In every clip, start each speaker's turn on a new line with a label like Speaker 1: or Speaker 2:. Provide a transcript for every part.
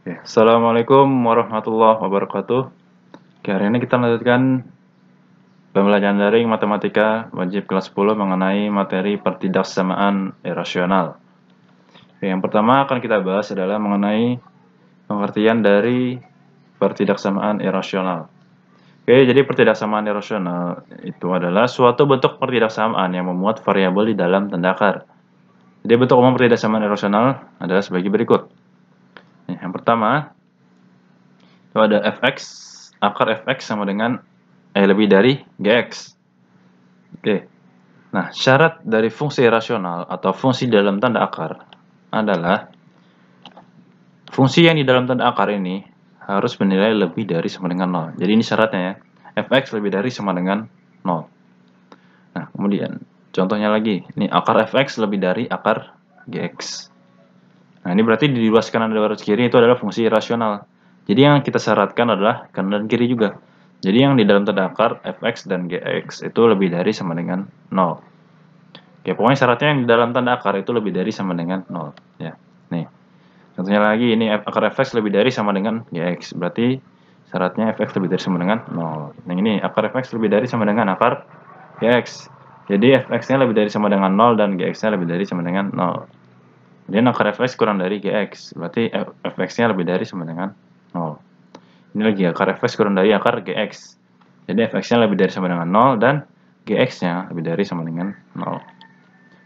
Speaker 1: Oke, Assalamualaikum warahmatullahi wabarakatuh. Oke, hari ini kita lanjutkan pembelajaran daring matematika wajib kelas 10 mengenai materi pertidaksamaan irasional. Oke, yang pertama akan kita bahas adalah mengenai pengertian dari pertidaksamaan irasional. Oke, jadi pertidaksamaan irasional itu adalah suatu bentuk pertidaksamaan yang memuat variabel di dalam tanda akar. Jadi bentuk umum pertidaksamaan irasional adalah sebagai berikut. Yang pertama, itu ada fx, akar fx sama dengan lebih dari gx. Oke. Nah, syarat dari fungsi rasional atau fungsi dalam tanda akar adalah fungsi yang di dalam tanda akar ini harus bernilai lebih dari sama dengan 0. Jadi ini syaratnya ya. Fx lebih dari sama dengan 0. Nah, kemudian contohnya lagi. Ini akar fx lebih dari akar gx. Nah, ini berarti di luas kanan dan baris kiri itu adalah fungsi rasional. Jadi yang kita syaratkan adalah kanan dan kiri juga. Jadi yang di dalam tanda akar fx dan gx itu lebih dari sama dengan 0. Oke, pokoknya syaratnya yang di dalam tanda akar itu lebih dari sama dengan 0. Ya, nih. Contohnya lagi, ini akar fx lebih dari sama dengan gx. Berarti syaratnya fx lebih dari sama dengan 0. Nah, ini akar fx lebih dari sama dengan akar gx. Jadi fx-nya lebih dari sama dengan 0 dan gx-nya lebih dari sama dengan 0. Kemudian akar fx kurang dari gx, berarti fx-nya lebih dari sama dengan 0. Ini lagi akar fx kurang dari akar gx. Jadi fx-nya lebih dari sama dengan 0 dan gx-nya lebih dari sama dengan 0.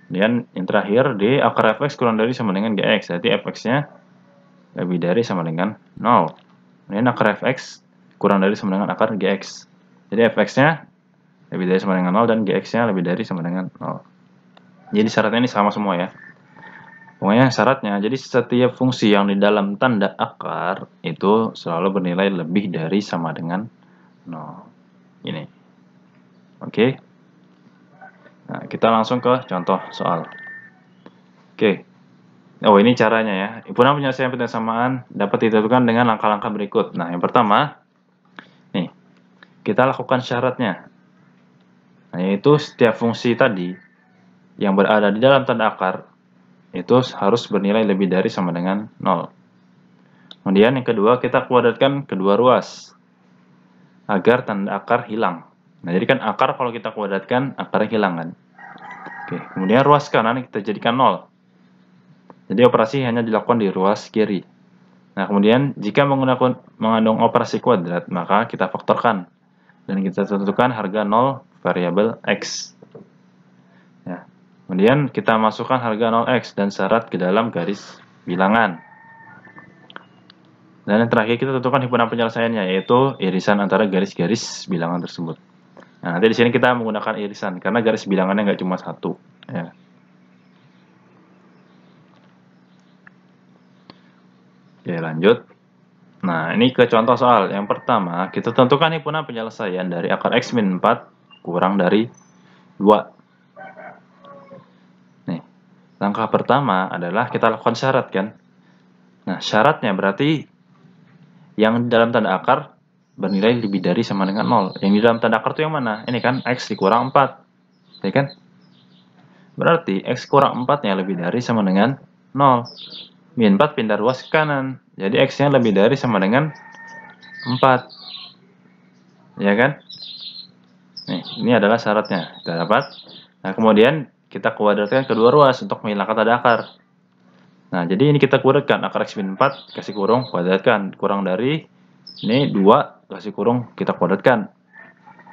Speaker 1: Kemudian yang terakhir, di akar fx kurang dari sama dengan gx, jadi fx-nya lebih dari sama dengan 0. Kemudian akar fx kurang dari sama dengan akar gx. Jadi fx-nya lebih dari sama dengan 0 dan gx-nya lebih dari sama dengan 0. Jadi syaratnya ini sama semua ya. Pokoknya syaratnya, jadi setiap fungsi yang di dalam tanda akar itu selalu bernilai lebih dari sama dengan 0. Ini. Oke. Nah, kita langsung ke contoh soal. Oke. Oh, ini caranya ya. Himpunan penyelesaian persamaan dapat ditentukan dengan langkah-langkah berikut. Nah, yang pertama, nih, kita lakukan syaratnya. Nah, yaitu setiap fungsi tadi yang berada di dalam tanda akar itu harus bernilai lebih dari sama dengan 0. Kemudian yang kedua, kita kuadratkan kedua ruas agar tanda akar hilang. Nah, jadi kan akar kalau kita kuadratkan, akarnya hilang kan. Oke, kemudian ruas kanan kita jadikan 0. Jadi operasi hanya dilakukan di ruas kiri. Nah, kemudian jika mengandung operasi kuadrat, maka kita faktorkan. Dan kita tentukan harga 0 variabel x. Ya. Kemudian kita masukkan harga 0x dan syarat ke dalam garis bilangan. Dan yang terakhir kita tentukan himpunan penyelesaiannya, yaitu irisan antara garis-garis bilangan tersebut. Nah, nanti di sini kita menggunakan irisan, karena garis bilangannya nggak cuma satu. Ya. Oke, lanjut. Nah, ini ke contoh soal. Yang pertama, kita tentukan himpunan penyelesaian dari akar x min 4 kurang dari 2. Nih, langkah pertama adalah kita lakukan syarat kan. Nah, syaratnya berarti yang dalam tanda akar bernilai lebih dari sama dengan 0. Yang di dalam tanda akar itu yang mana? Ini kan x dikurang 4. Ya kan? Berarti x kurang 4-nya lebih dari sama dengan 0. Min 4 pindah ruas ke kanan. Jadi x-nya lebih dari sama dengan 4. Ya kan? Nih, ini adalah syaratnya. Kita dapat. Nah, kemudian kita kuadratkan kedua ruas untuk menghilangkan tanda akar. Nah, jadi ini kita kuadratkan. Akar x min 4 kasih kurung kuadratkan. Kurang dari ini 2 kasih kurung kita kuadratkan.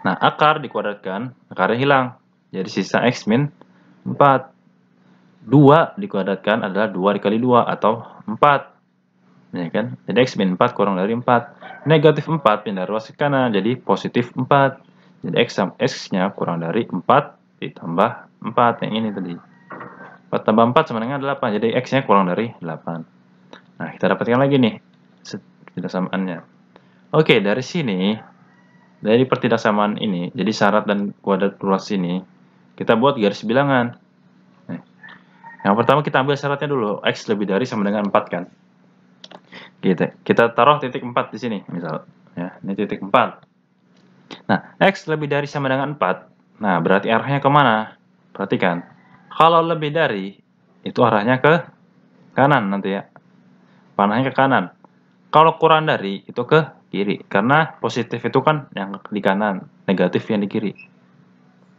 Speaker 1: Nah, akar dikuadratkan, akarnya hilang. Jadi sisa x min 4. 2 dikuadratkan adalah 2 dikali 2 atau 4. Ya kan? Jadi x min 4 kurang dari 4. Negatif 4 pindah ruas ke kanan, jadi positif 4. Jadi x-nya kurang dari 4 ditambah 4. Yang ini tadi. 4 tambah 4 sama dengan 8. Jadi x-nya kurang dari 8. Nah, kita dapatkan lagi nih pertidaksamaannya. Oke, dari sini, dari pertidaksamaan ini, jadi syarat dan kuadrat ruas ini, kita buat garis bilangan. Nah, yang pertama kita ambil syaratnya dulu, x lebih dari sama dengan 4 kan. Kita taruh titik 4 di sini, misal. Ya, ini titik 4. Nah, x lebih dari sama dengan 4. Nah, berarti arahnya kemana? Perhatikan. Kalau lebih dari, itu arahnya ke kanan nanti ya. Panahnya ke kanan. Kalau kurang dari itu ke kiri, karena positif itu kan yang di kanan, negatif yang di kiri.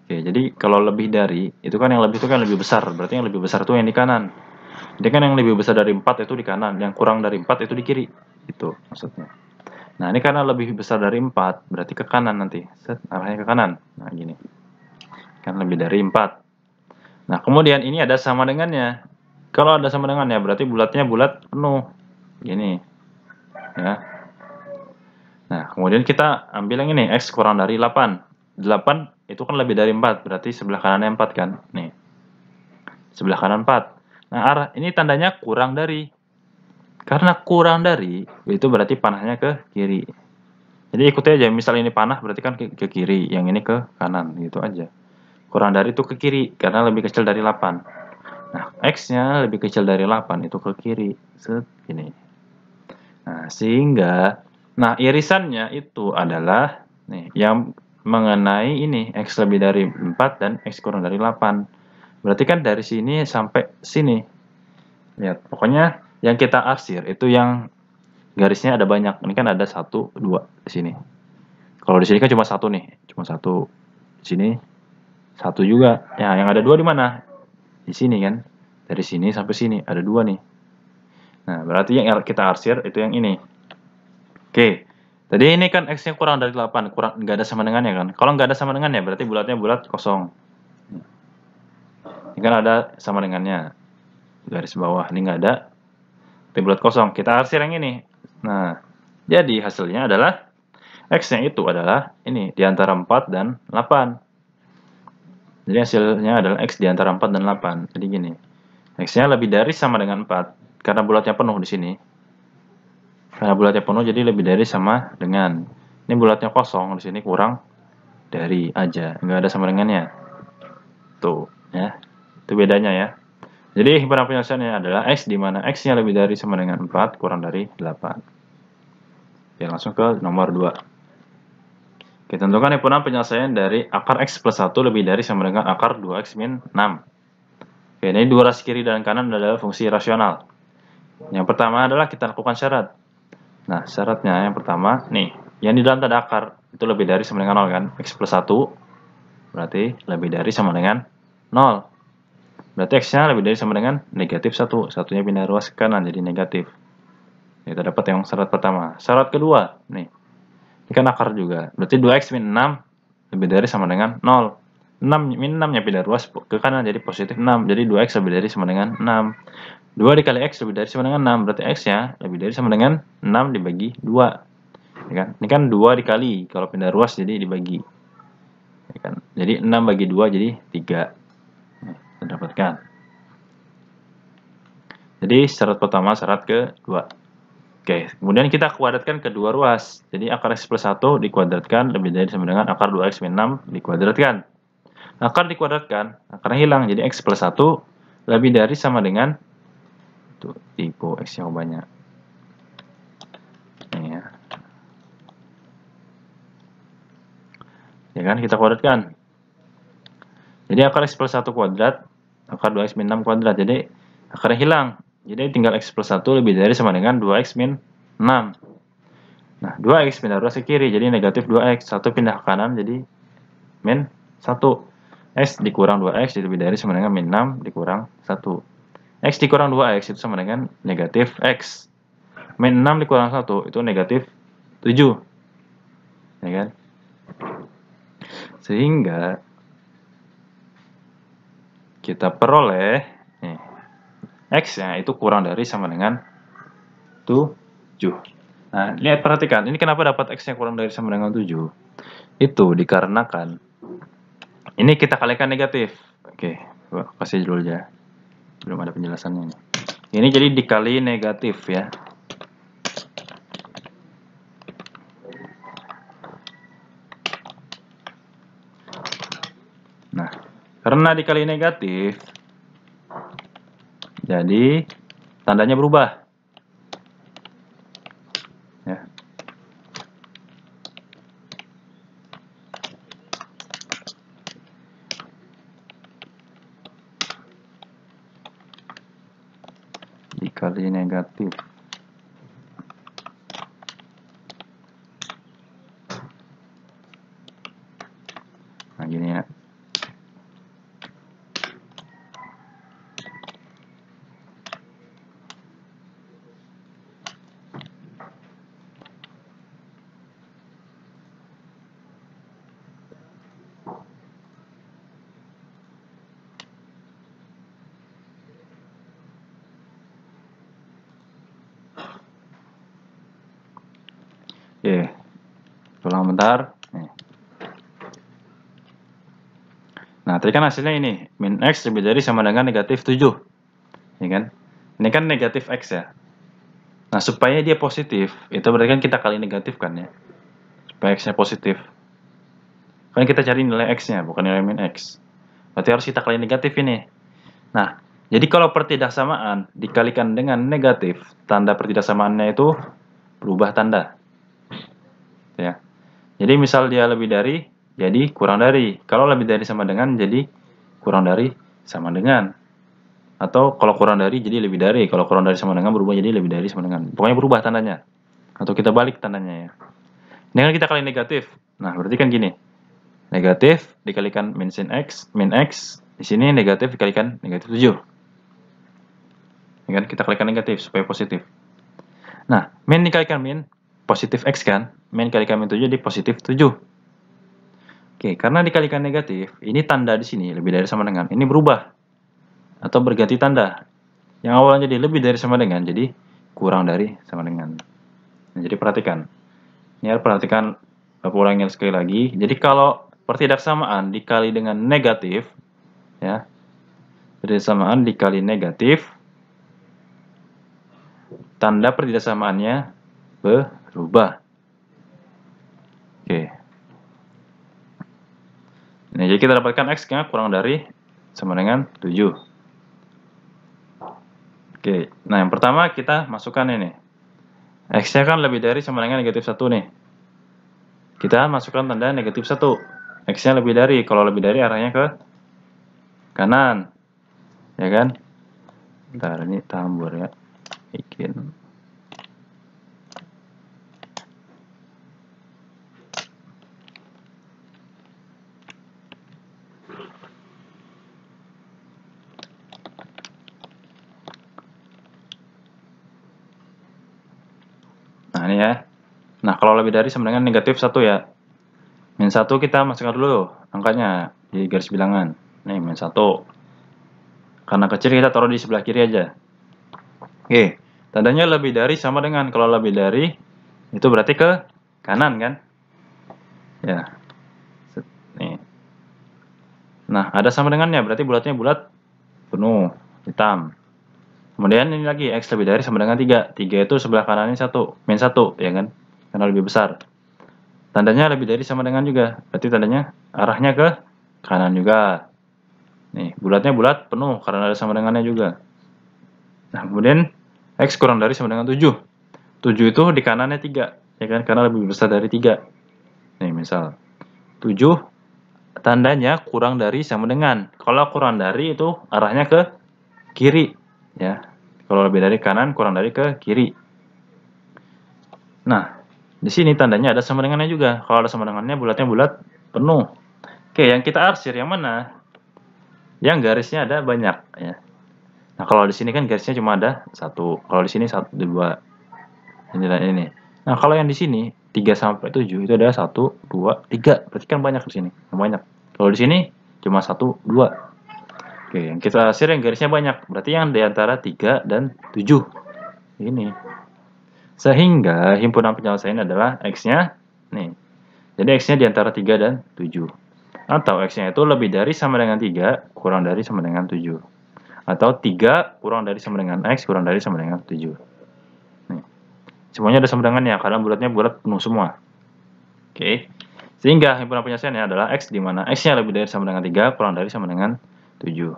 Speaker 1: Oke, jadi kalau lebih dari, itu kan yang lebih itu kan lebih besar, berarti yang lebih besar itu yang di kanan. Jadi kan yang lebih besar dari 4 itu di kanan, yang kurang dari 4 itu di kiri. Itu maksudnya. Nah, ini karena lebih besar dari 4, berarti ke kanan nanti. Set, arahnya ke kanan. Nah, gini. Kan lebih dari 4. Nah, kemudian ini ada sama dengannya. Kalau ada sama dengannya, berarti bulatnya bulat penuh. Gini. Ya. Nah, kemudian kita ambil yang ini, X kurang dari 8. 8 itu kan lebih dari 4, berarti sebelah kanannya 4 kan. Nih, sebelah kanan 4. Nah, arah ini tandanya kurang dari. Karena kurang dari, itu berarti panahnya ke kiri. Jadi ikuti aja, misal ini panah berarti kan ke kiri, yang ini ke kanan, gitu aja. Kurang dari itu ke kiri, karena lebih kecil dari 8. Nah, X-nya lebih kecil dari 8, itu ke kiri. Set, gini. Nah, sehingga, nah irisannya itu adalah, nih, yang mengenai ini, X lebih dari 4 dan X kurang dari 8. Berarti kan dari sini sampai sini. Lihat, pokoknya yang kita arsir itu yang garisnya ada banyak. Ini kan ada 1, 2 di sini. Kalau di sini kan cuma 1 nih, cuma 1. Di sini 1 juga. Ya, yang ada 2 di mana? Di sini kan. Dari sini sampai sini ada 2 nih. Nah, berarti yang kita arsir itu yang ini. Oke. Tadi ini kan X-nya kurang dari 8, kurang nggak ada sama dengannya kan. Kalau nggak ada sama dengannya berarti bulatnya bulat kosong. Ini kan ada sama dengannya. Garis bawah ini nggak ada. Berarti bulat kosong. Kita arsir yang ini. Nah, jadi hasilnya adalah X-nya itu adalah ini di antara 4 dan 8. Jadi hasilnya adalah X di antara 4 dan 8. Jadi gini. X-nya lebih dari sama dengan 4 karena bulatnya penuh di sini. Karena bulatnya penuh jadi lebih dari sama dengan. Ini bulatnya kosong, di sini kurang dari aja, nggak ada sama dengannya. Tuh, ya. Itu bedanya ya. Jadi himpunan penyelesaiannya adalah X di mana X-nya lebih dari sama dengan 4 kurang dari 8. Oke, langsung ke nomor 2. Oke, tentukan himpunan penyelesaian dari akar X plus 1 lebih dari sama dengan akar 2X min 6. Oke, ini durasi kiri dan kanan adalah fungsi rasional. Yang pertama adalah kita lakukan syarat. Nah, syaratnya yang pertama, nih, yang di dalam tanda akar itu lebih dari sama dengan 0 kan? X plus 1 berarti lebih dari sama dengan 0. Berarti X-nya lebih dari sama dengan negatif 1. Satunya pindah ruas ke kanan jadi negatif. Kita dapat yang syarat pertama. Syarat kedua, nih, ini kan akar juga. Berarti 2X min 6 lebih dari sama dengan 0. 6 min 6-nya pindah ruas ke kanan jadi positif 6. Jadi 2X lebih dari sama dengan 6. 2 dikali X lebih dari sama dengan 6. Berarti X-nya lebih dari sama dengan 6 dibagi 2. Ya kan? Ini kan 2 dikali. Kalau pindah ruas jadi dibagi. Ya kan? Jadi 6 bagi 2 jadi 3. Kita dapatkan. Jadi syarat pertama, syarat kedua. Oke, kemudian kita kuadratkan kedua ruas. Jadi akar X plus 1 dikuadratkan lebih dari sama dengan akar 2X min 6 dikuadratkan. Akar dikuadratkan, akarnya hilang. Jadi X plus 1 lebih dari sama dengan tuh, tipe X yang banyak. Ini ya. Ya kan, kita kuadratkan. Jadi akar X plus 1 kuadrat, akar 2X min 6 kuadrat. Jadi akarnya hilang. Jadi tinggal X plus 1 lebih dari sama dengan 2X min 6. Nah, 2X pindah ruas ke kiri, jadi negatif 2X. 1 pindah ke kanan, jadi min 1. X dikurang 2X, jadi lebih dari sama dengan min 6 dikurang 1. X dikurang 2X itu sama dengan negatif X. Min 6 dikurang 1 itu negatif 7. Ya kan? Sehingga kita peroleh nih, X-nya itu kurang dari sama dengan 7. Nah, lihat perhatikan, ini kenapa dapat X-nya kurang dari sama dengan 7? Itu dikarenakan ini kita kalikan negatif. Oke, kasih dulu aja. Belum ada penjelasannya. Ini jadi dikali negatif ya. Nah, karena dikali negatif, jadi tandanya berubah. Ya. Dikali negatif. gini ya. Oke, ulang bentar. Nih. Nah, tadi kan hasilnya ini, min X lebih dari sama dengan negatif 7. Ya kan? Ini kan negatif X ya. Nah, supaya dia positif, itu berarti kan kita kali negatif kan ya. Supaya X-nya positif. Kan kita cari nilai X-nya, bukan nilai min X. Berarti harus kita kali negatif ini. Nah, jadi kalau pertidaksamaan dikalikan dengan negatif, tanda pertidaksamaannya itu berubah tanda. Ya. Jadi misal dia lebih dari, jadi kurang dari. Kalau lebih dari sama dengan, jadi kurang dari sama dengan. Atau kalau kurang dari, jadi lebih dari. Kalau kurang dari sama dengan, berubah jadi lebih dari sama dengan. Pokoknya berubah tandanya. Atau kita balik tandanya ya. Ini kan kita kali negatif. Nah, berarti kan gini. Negatif dikalikan min X. Di sini negatif dikalikan negatif 7. Ya kan? Kita kalikan negatif supaya positif. Nah, min dikalikan min, positif X kan? Min dikalikan min 7 jadi positif 7. Oke, karena dikalikan negatif, ini tanda di sini lebih dari sama dengan. Ini berubah. Atau berganti tanda. Yang awalnya jadi lebih dari sama dengan, jadi kurang dari sama dengan. Nah, jadi perhatikan. Ini harus perhatikan, Bapak ulangin sekali lagi. Jadi kalau pertidaksamaan dikali dengan negatif, ya, pertidaksamaan dikali negatif, tanda pertidaksamaannya berubah. Oke. Nah, jadi kita dapatkan X-nya kurang dari sama dengan 7. Oke, nah yang pertama kita masukkan ini. X-nya kan lebih dari sama dengan negatif 1 nih. Kita masukkan tanda negatif 1. X-nya lebih dari, kalau lebih dari arahnya ke kanan. Ya kan? Bentar, ini tambur ya. Bikin. Nah, ini ya. Nah, kalau lebih dari sama dengan negatif 1 ya. Min 1 kita masukkan dulu angkanya di garis bilangan. Nih, min 1. Karena kecil kita taruh di sebelah kiri aja. Oke, tandanya lebih dari sama dengan. Kalau lebih dari, itu berarti ke kanan kan? Ya. Nih. Nah, ada sama dengannya, berarti bulatnya bulat penuh, hitam. Kemudian ini lagi, X lebih dari sama dengan 3. 3 itu sebelah kanannya 1, min 1, ya kan? Karena lebih besar. Tandanya lebih dari sama dengan juga, berarti tandanya arahnya ke kanan juga. Nih, bulatnya bulat penuh, karena ada sama dengannya juga. Nah, kemudian X kurang dari sama dengan 7. 7 itu di kanannya 3, ya kan? Karena lebih besar dari 3. Nih, misal 7 tandanya kurang dari sama dengan. Kalau kurang dari itu arahnya ke kiri, ya. Kalau lebih dari kanan, kurang dari ke kiri. Nah, di sini tandanya ada sama dengannya juga. Kalau ada sama dengannya, bulatnya bulat penuh. Oke, yang kita arsir yang mana? Yang garisnya ada banyak, ya. Nah, kalau di sini kan garisnya cuma ada 1. Kalau di sini 1, 2. Ini dan ini. Nah, kalau yang di sini 3 sampai 7 itu ada 1, 2, 3. Berarti kan banyak di sini. Banyak. Kalau di sini cuma 1, 2. Oke, yang kita arsir yang garisnya banyak. Berarti yang di antara 3 dan 7. Ini. Sehingga himpunan penyelesaian adalah X-nya nih. Jadi X-nya di antara 3 dan 7. Atau X-nya itu lebih dari sama dengan 3, kurang dari sama dengan 7. Atau 3 kurang dari sama dengan X, kurang dari sama dengan 7. Nih. Semuanya ada sama dengannya, karena bulatnya bulat penuh semua. Oke. Sehingga himpunan penyelesaiannya adalah X di mana X-nya lebih dari sama dengan 3, kurang dari sama dengan 7.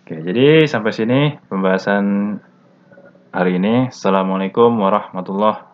Speaker 1: Oke, jadi sampai sini pembahasan hari ini. Assalamualaikum warahmatullahi wabarakatuh.